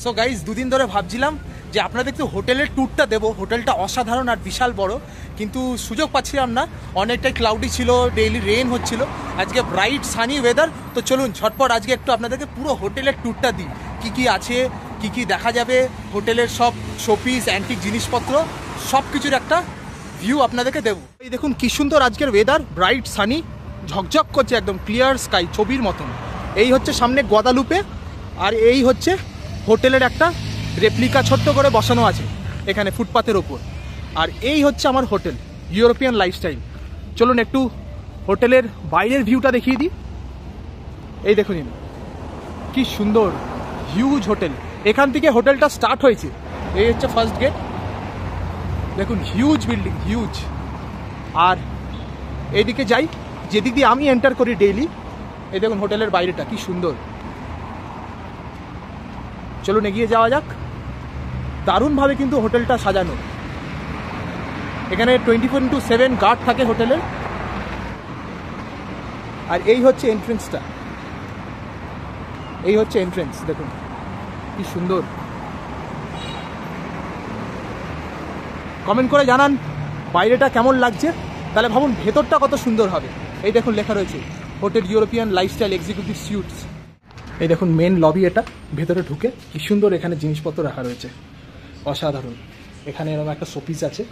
So guys দুদিন ধরে ভাবছিলাম যে আপনাদেরকে হোটেলের ট্যুরটা দেবো। হোটেলটা অসাধারণ আর বিশাল বড়, কিন্তু সুযোগ পাচ্ছিলাম না। অনেকটাই ক্লাউডি ছিল, ডেইলি রেন হচ্ছিল। আজকে ব্রাইট সানি ওয়েদার, তো চলুন ঝটপট আজকে একটু আপনাদেরকে পুরো হোটেলের ট্যুরটা দিই। কী কী আছে, কী কী দেখা যাবে, হোটেলের সব শোপিস, অ্যান্টিক জিনিসপত্র, সব কিছুর একটা ভিউ আপনাদেরকে দেবো। এই দেখুন কী সুন্দর আজকের ওয়েদার, ব্রাইট সানি, ঝকঝক করছে, একদম ক্লিয়ার স্কাই, ছবির মতন। এই হচ্ছে সামনে গুয়াদালুপে, আর এই হচ্ছে হোটেলের একটা রেপ্লিকা ছোট্ট করে বসানো আছে এখানে ফুটপাথের ওপর। আর এই হচ্ছে আমার হোটেল, ইউরোপিয়ান লাইফস্টাইল। চলুন একটু হোটেলের বাইরের ভিউটা দেখিয়ে দিই। এই দেখুন কি সুন্দর হিউজ হোটেল। এখান থেকে হোটেলটা স্টার্ট হয়েছে। এই হচ্ছে ফার্স্ট গেট, দেখুন হিউজ বিল্ডিং, হিউজ। আর এইদিকে যাই, যেদিক দিয়ে আমি এন্টার করি ডেইলি। এই দেখুন হোটেলের বাইরেটা কি সুন্দর। চলুন এগিয়ে যাওয়া যাক। দারুণভাবে কিন্তু হোটেলটা সাজানো। এখানে 24/7 গার্ড থাকে হোটেলের। আর এই হচ্ছে এন্ট্রেন্সটা, এই হচ্ছে এন্ট্রেন্স, দেখুন কি সুন্দর। কমেন্ট করে জানান বাইরেটা কেমন লাগছে, তাহলে ভাবুন ভেতরটা কত সুন্দর হবে। এই দেখুন লেখা রয়েছে hotel European lifestyle executive sweets. এই দেখুন মেন লবি, এটা ভেতরে ঢুকে কি সুন্দর এখানে জিনিসপত্র রাখা রয়েছে, অসাধারণ। এখানে এরকম একটা শোপিস আছে।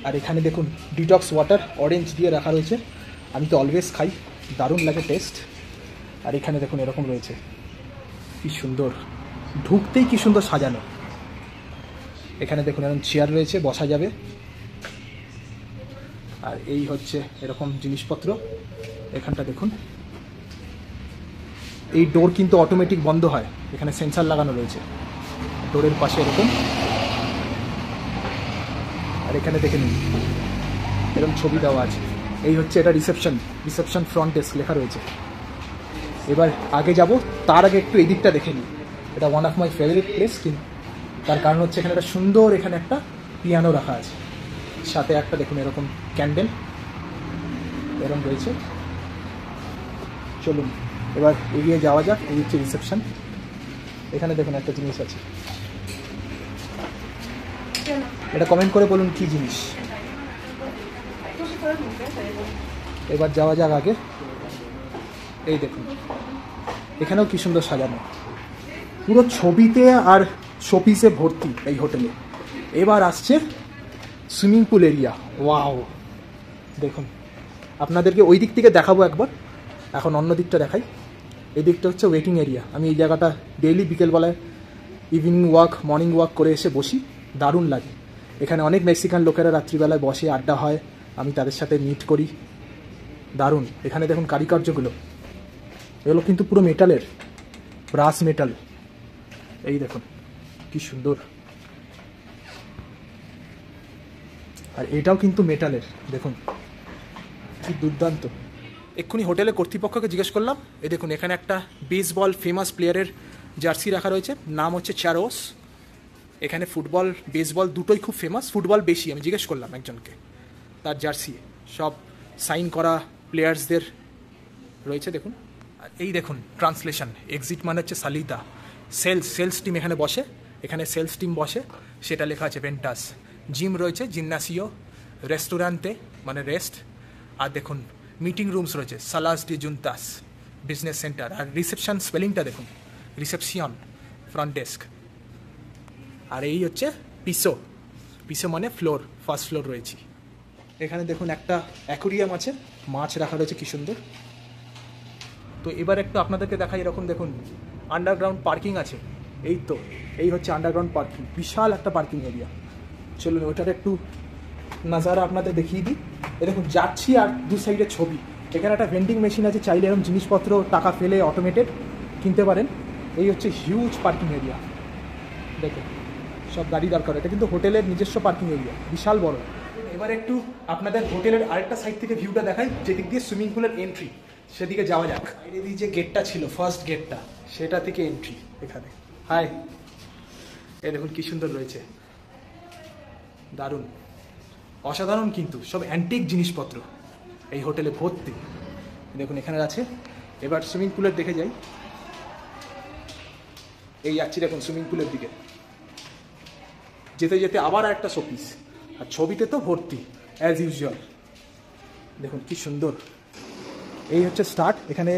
আর এখানে দেখুন ডিটক্স ওয়াটার অরেঞ্জ দিয়ে রাখা রয়েছে। আমি তো অলওয়েজ খাই, দারুণ লাগে টেস্ট। আর এখানে দেখুন এরকম রয়েছে, কি সুন্দর, ঢুকতেই কি সুন্দর সাজানো। এখানে দেখুন এরকম চেয়ার রয়েছে, বসা যাবে। আর এই হচ্ছে এরকম জিনিসপত্র। এখানটা দেখুন, এই ডোর কিন্তু অটোমেটিক বন্ধ হয়, এখানে সেন্সার লাগানো রয়েছে ডোরের পাশে এরকম। আর এখানে দেখে নিন এরকম ছবি দেওয়া আছে। এই হচ্ছে এটা রিসেপশন, রিসেপশন ফ্রন্ট ডেস্ক লেখা রয়েছে। এবার আগে যাব, তার আগে একটু এই দিকটা দেখে নিই। এটা one of my favourite place, কিন্তু তার কারণ হচ্ছে এখানে একটা সুন্দর, এখানে একটা পিয়ানো রাখা আছে, সাথে একটা দেখুন এরকম ক্যান্ডেল এরকম রয়েছে। চলুন এবার এগিয়ে যাওয়া যাক। এই হচ্ছে রিসেপশন। এখানে দেখুন একটা জিনিস আছে, এটা কমেন্ট করে বলুন কি জিনিস। এবার যাওয়া যাক আগে। এই দেখুন এখানেও কি সুন্দর সাজানো, পুরো ছবিতে আর শোপিসে ভর্তি এই হোটেলে। এবার আসছে সুইমিং পুল এরিয়া। ওয়াও, দেখুন আপনাদেরকে ওই দিক থেকে দেখাবো একবার, এখন অন্য দিকটা দেখাই। এই দিকটা হচ্ছে ওয়েটিং এরিয়া। আমি এই জায়গাটা ডেইলি বিকেলবেলায় ইভিনিং ওয়াক, মর্নিং ওয়াক করে এসে বসি, দারুণ লাগে। এখানে অনেক মেক্সিকান লোকেরা রাত্রিবেলায় বসে আড্ডা হয়, আমি তাদের সাথে মিট করি, দারুণ। এখানে দেখুন কারুকার্যগুলো, এগুলো কিন্তু পুরো মেটালের, ব্রাস মেটাল। এই দেখুন কি সুন্দর। আর এটাও কিন্তু মেটালের, দেখুন কি দুর্দান্ত। এক্ষুনি হোটেলের কর্তৃপক্ষকে জিজ্ঞেস করলাম। এই দেখুন এখানে একটা বেসবল ফেমাস প্লেয়ারের জার্সি রাখা রয়েছে, নাম হচ্ছে চ্যারোস। এখানে ফুটবল বেসবল দুটোই খুব ফেমাস, ফুটবল বেশি। আমি জিজ্ঞেস করলাম একজনকে, তার জার্সি সব সাইন করা প্লেয়ার্সদের রয়েছে, দেখুন। আর এই দেখুন ট্রান্সলেশন, এক্সিট মানে হচ্ছে সালিতা, সেলস টিম এখানে বসে, এখানে সেলস টিম বসে, সেটা লেখা আছে ভেন্টাস। জিম রয়েছে, জিমনাসিও, রেস্টুরেন্টে মানে রেস্ট। আর দেখুন মিটিং রুমস রয়েছে, সালাস ডি জুনতাস, বিজনেস সেন্টার। আর রিসেপশন স্পেলিংটা দেখুন, রিসেপশন ফ্রন্ট ডেস্ক। আর এই হচ্ছে পিসো, পিসো মানে ফ্লোর, ফার্স্ট ফ্লোর রয়েছি। এখানে দেখুন একটা অ্যাকোরিয়াম আছে, মাছ রাখা রয়েছে কি সুন্দর। তো এবার একটু আপনাদেরকে দেখাই, এরকম দেখুন আন্ডারগ্রাউন্ড পার্কিং আছে। এই তো এই হচ্ছে আন্ডারগ্রাউন্ড পার্কিং, বিশাল একটা পার্কিং এরিয়া। চলুন ওটার একটু নাজারা আপনাদের দেখিয়ে দিই। এ দেখুন যাচ্ছি আর দু সাইডে ছবি। এখানে একটা ভেন্ডিং মেশিন আছে, চাইলে এরকম জিনিসপত্র টাকা ফেলে অটোমেটেড কিনতে পারেন। এই হচ্ছে হিউজ পার্কিং এরিয়া, দেখুন সব গাড়ি দরকার। এটা কিন্তু হোটেলের নিজস্ব পার্কিং এরিয়া, বিশাল বড়। এবার একটু আপনাদের হোটেলের আরেকটা সাইড থেকে ভিউটা দেখাই, যেদিক দিয়ে সুইমিং পুলের এন্ট্রি, সেদিকে যাওয়া যাক। বাইরে দিয়ে যে গেটটা ছিল, ফার্স্ট গেটটা, সেটা থেকে এন্ট্রি এখানে। হাই, এই দেখুন কি সুন্দর রয়েছে, দারুণ, অসাধারণ। কিন্তু সব অ্যান্টিক জিনিসপত্র এই হোটেলে ভর্তি, দেখুন এখানে আছে। এবার সুইমিং পুলের দেখে যাই। এই যাচ্ছি দেখুন সুইমিং পুলের দিকে, যেতে যেতে আবার একটা শোপিস, আর ছবিতে তো ভর্তি অ্যাজ ইউজুয়াল। দেখুন কি সুন্দর। এই হচ্ছে স্টার্ট। এখানে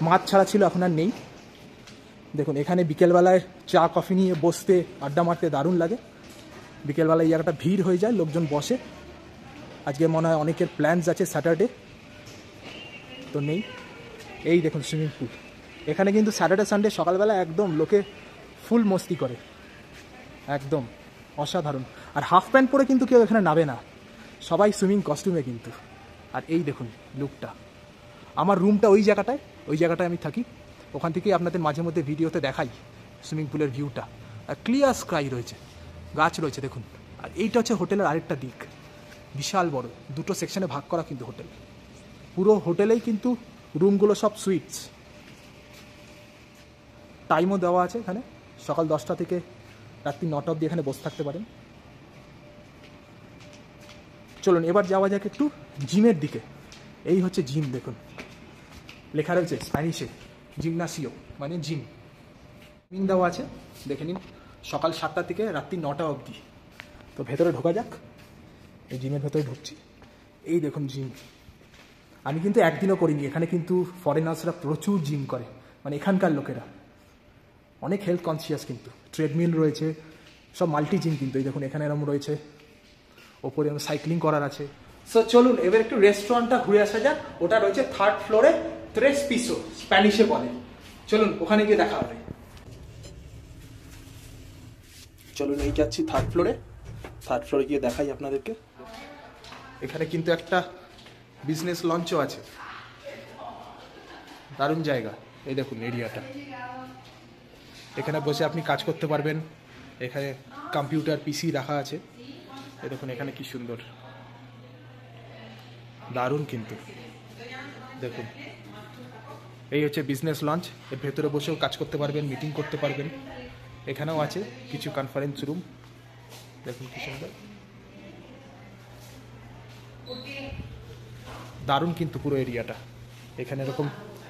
মাছ ছাড়া ছিল, এখন আর নেই। দেখুন এখানে বিকেলবেলায় চা কফি নিয়ে বসতে আড্ডা মারতে দারুণ লাগে। বিকেলবেলায় এই জায়গাটা ভিড় হয়ে যায়, লোকজন বসে। আজকে মনে হয় অনেকের প্ল্যানস আছে, স্যাটারডে তো নেই। এই দেখুন সুইমিং পুল। এখানে কিন্তু স্যাটারডে সানডে সকালবেলা একদম লোকে ফুল মস্তি করে, একদম অসাধারণ। আর হাফ প্যান্ট পরে কিন্তু কেউ এখানে নাবে না, সবাই সুইমিং কস্টিউমে কিন্তু। আর এই দেখুন লুকটা। আমার রুমটা ওই জায়গাটায় আমি থাকি। ওখান থেকেই আপনাদের মাঝে মধ্যে ভিডিওতে দেখাই সুইমিং পুলের ভিউটা। আর ক্লিয়ার স্কাই রয়েছে, গাছ রয়েছে দেখুন। আর এইটা হচ্ছে হোটেলের আরেকটা দিক, বিশাল বড়, দুটো সেকশনে ভাগ করা কিন্তু হোটেল। পুরো হোটেলেই কিন্তু রুমগুলো সব সুইটস। টাইমও দেওয়া আছে এখানে, সকাল 10টা থেকে রাত্রি 9টা অবধি এখানে বসে থাকতে পারেন। চলুন এবার যাওয়া যাক একটু জিমের দিকে। এই হচ্ছে জিম, দেখুন লেখা রয়েছে স্প্যানিশে জিমনাসিও, মানে জিম। টাইমিং দেওয়া আছে, দেখে নিন, সকাল 7টা থেকে রাত্রি 9টা অবধি। তো ভেতরে ঢোকা যাক। এই জিমের ভেতরে ঢুকছি। এই দেখুন জিম। আমি কিন্তু একদিনও করিনি, এখানে কিন্তু ফরেনার্সরা প্রচুর জিম করে, মানে এখানকার লোকেরা অনেক হেলথ কনসিয়াস। কিন্তু ট্রেডমিল রয়েছে, সব মাল্টি জিম কিন্তু। এই দেখুন এখানে এরকম রয়েছে, ওপরে সাইক্লিং করার আছে। সো চলুন এবার একটু রেস্টুরেন্টটা ঘুরে আসা যাক। ওটা রয়েছে 3rd ফ্লোরে, ত্রেস পিসো স্প্যানিশে বলে। চলুন ওখানে গিয়ে দেখা হবে। চলুন এই যাচ্ছি 3rd ফ্লোরে। 3rd ফ্লোরে গিয়ে দেখাই আপনাদেরকে। এখানে কিন্তু একটা বিজনেস লঞ্চও আছে, দারুণ জায়গা। এই দেখুন এরিয়াটা, এখানে বসে আপনি কাজ করতে পারবেন। এখানে কম্পিউটার পিসি রাখা আছে। এই দেখুন এখানে কি সুন্দর, দারুণ কিন্তু। দেখুন এই হচ্ছে বিজনেস লঞ্চ। এর ভেতরে বসেও কাজ করতে পারবেন, মিটিং করতে পারবেন। এখানেও আছে কিছু কনফারেন্স রুম, দেখুন কি সুন্দর, দারুণ কিন্তু পুরো এরিয়াটা। এখানে এরকম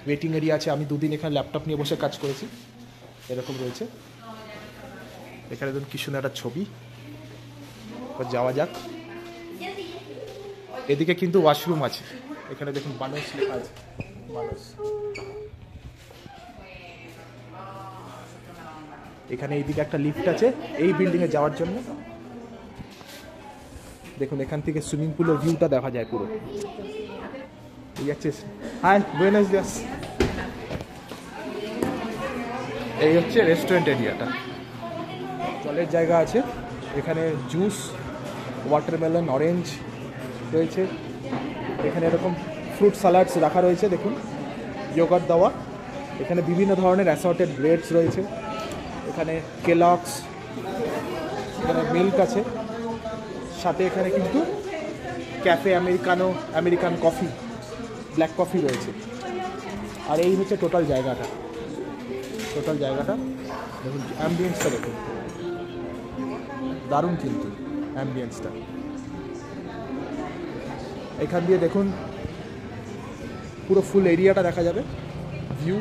ওয়েটিং এরিয়া আছে। আমি 2 দিন এখানে ল্যাপটপ নিয়ে বসে কাজ করেছি, এরকম রয়েছে। এখানে দেখুন কি সুন্দর একটা ছবি। যাওয়া যাক। এদিকে কিন্তু ওয়াশরুম আছে। এখানে দেখুন বানস লেখা আছে, বানস। এখানে এইদিকে একটা লিফট আছে এই বিল্ডিংয়ে যাওয়ার জন্য। দেখুন এখান থেকে সুইমিং পুলের ভিউটা দেখা যায় পুরো। এই হচ্ছে, হাই বুয়েনোস দিয়াস। এই হচ্ছে রেস্টুরেন্ট এরিয়াটা। জলের জায়গা আছে, এখানে জুস, ওয়াটারমেলন, অরেঞ্জ রয়েছে। এখানে এরকম ফ্রুট স্যালাডস রাখা রয়েছে, দেখুন ইয়োগার্ট দেওয়া। এখানে বিভিন্ন ধরনের অ্যাসর্টেড ব্রেডস রয়েছে। এখানে কেলগস, এখানে মিল্ক আছে, সাথে এখানে কিন্তু cafe Americano, American coffee, black coffee রয়েছে। আর এই হচ্ছে টোটাল জায়গাটা। দেখুন অ্যাম্বিয়েন্সটা দেখুন, দারুণ কিন্তু অ্যাম্বিয়েন্সটা। এখান দিয়ে দেখুন পুরো ফুল এরিয়াটা দেখা যাবে, ভিউ।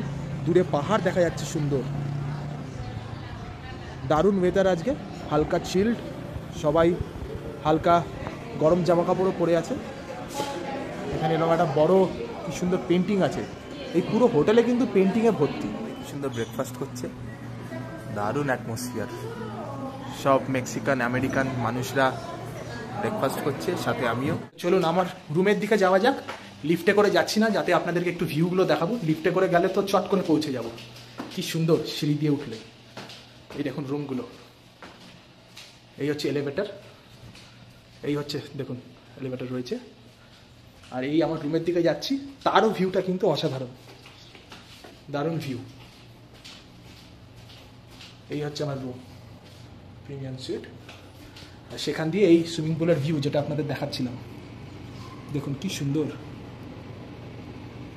দূরে পাহাড় দেখা যাচ্ছে সুন্দর, দারুণ ওয়েদার আজকে, হালকা চিল্ড। সবাই হালকা গরম জামা কাপড়ও পরে আছে। এখানে এরকম একটা বড় কি সুন্দর পেন্টিং আছে। এই পুরো হোটেলে কিন্তু পেন্টিংয়ে ভর্তি। সুন্দর ব্রেকফাস্ট করছে, দারুণ অ্যাটমসফিয়ার। সব মেক্সিকান আমেরিকান মানুষরা ব্রেকফাস্ট করছে, সাথে আমিও। চলুন আমার রুমের দিকে যাওয়া যাক। লিফটে করে যাচ্ছি না, যাতে আপনাদেরকে একটু ভিউগুলো দেখাবো। লিফটে করে গেলে তো চট করে পৌঁছে যাব। কি সুন্দর সিঁড়ি দিয়ে উঠলে। এই দেখুন রুমগুলো। এই হচ্ছে এলিভেটর, এই হচ্ছে দেখুন এলিভেটর রয়েছে। আর এই আমার রুমের দিকে যাচ্ছি, তারও ভিউটা কিন্তু অসাধারণ, দারুণ ভিউ। এই হচ্ছে আমার রুম, প্রিমিয়াম সুইট। আর সেখান দিয়ে এই সুইমিং পুলের ভিউ, যেটা আপনাদের দেখাচ্ছিলাম, দেখুন কি সুন্দর।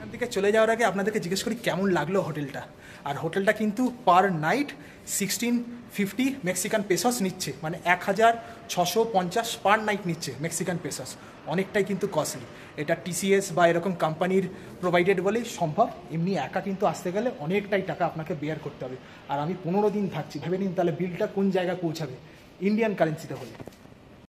এখান থেকে চলে যাওয়ার আগে আপনাদেরকে জিজ্ঞেস করি কেমন লাগলো হোটেলটা। আর হোটেলটা কিন্তু পার নাইট 1650 মেক্সিকান পেসস নিচ্ছে, মানে 1650 পার নাইট নিচ্ছে মেক্সিকান পেসস। অনেকটাই কিন্তু কস্টলি। এটা টিসিএস বা এরকম কোম্পানির প্রোভাইডেড বলেই সম্ভব। এমনি একা কিন্তু আসতে গেলে অনেকটাই টাকা আপনাকে বেয়ার করতে হবে। আর আমি 15 দিন থাকছি, ভেবে নিন তাহলে বিলটা কোন জায়গায় পৌঁছাবে ইন্ডিয়ান কারেন্সিতে হলে।